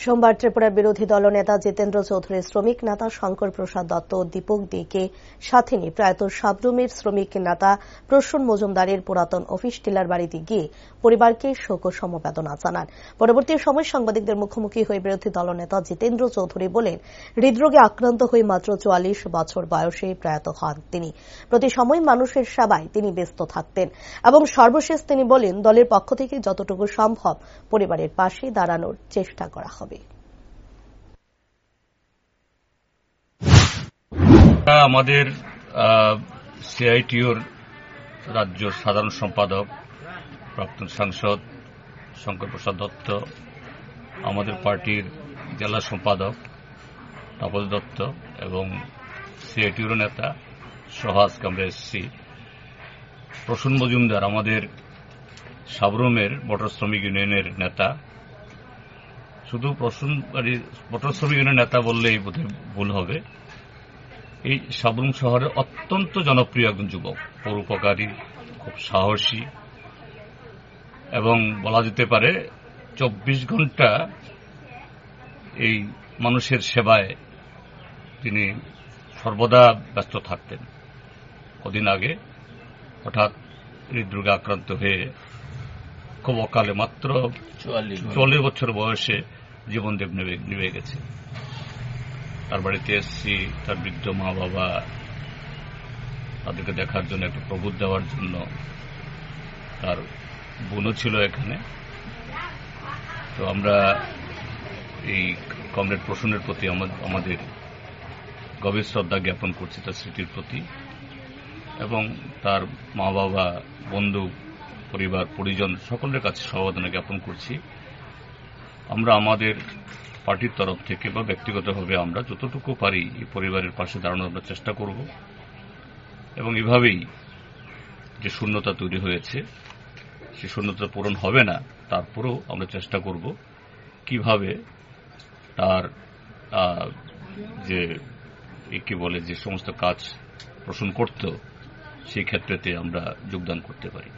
সোমবার ত্রিপুরার বিরোধী দলনেতা জিতেন্দ্র চৌধুরী শ্রমিক নেতা শঙ্কর প্রসাদ দত্ত ও দীপক দেকে সাথে নিয়ে প্রয়াত সাবরুমের শ্রমিক নেতা প্রসূন মজুমদারের পুরাতন অফিস টিলার বাড়িতে গিয়ে পরিবারকে শোক ও সমবেদনা জানান। পরবর্তী সময় সাংবাদিকদের মুখোমুখি হয়ে বিরোধী দলনেতা জিতেন্দ্র চৌধুরী বলেন, হৃদরোগে আক্রান্ত হয়ে মাত্র ৪৪ বছর বয়সে প্রয়াত হন তিনি। প্রতি সময় মানুষের সেবায় তিনি ব্যস্ত থাকতেন এবং সর্বশেষ তিনি বলেন, দলের পক্ষ থেকে যতটুকু সম্ভব পরিবারের পাশে দাঁড়ানোর চেষ্টা করা হবে। আমাদের সিআইটিউর রাজ্য সাধারণ সম্পাদক প্রাক্তন সাংসদ শঙ্কর প্রসাদ দত্ত, আমাদের পার্টির জেলা সম্পাদক তাপস দত্ত এবং সিআইটিউর নেতা সহাজ কামরা এসসি প্রসূন মজুমদার, আমাদের সাবরুমের মোটর শ্রমিক ইউনিয়নের নেতা। শুধু মোটর শ্রমিক ইউনিয়নের নেতা বললেই বোধহয় ভুল হবে। এই সাবরুম শহরে অত্যন্ত জনপ্রিয় একজন যুবক, পরোপকারী, খুব সাহসী এবং বলা যেতে পারে ২৪ ঘন্টা এই মানুষের সেবায় তিনি সর্বদা ব্যস্ত থাকতেন। কদিন আগে হঠাৎ হৃদরোগে আক্রান্ত হয়ে খুব অকালে মাত্র ৪৪ বছর বয়সে জীবনদেব নিভে গেছে। তার বাড়িতে এসেছি, তার বৃদ্ধ মা বাবা, তাদেরকে দেখার জন্য, একটু প্রবোধ দেওয়ার জন্য। তার বোনও ছিল এখানে। তো আমরা এই কমরেড প্রসূনের প্রতি আমাদের গভীর শ্রদ্ধা জ্ঞাপন করছি তার স্মৃতির প্রতি, এবং তার মা বাবা, বন্ধু, পরিবার, পরিজন সকলের কাছে সমবেদনা জ্ঞাপন করছি। আমরা আমাদের পার্টির তরফ থেকে বা ব্যক্তিগতভাবে আমরা যতটুকু পারি এই পরিবারের পাশে দাঁড়ানোর আমরা চেষ্টা করব, এবং এভাবেই যে শূন্যতা তৈরি হয়েছে সে শূন্যতা পূরণ হবে না, তারপরেও আমরা চেষ্টা করব কিভাবে তার যে যে সমস্ত কাজ প্রসূন করত সেই ক্ষেত্রেতে আমরা যোগদান করতে পারি।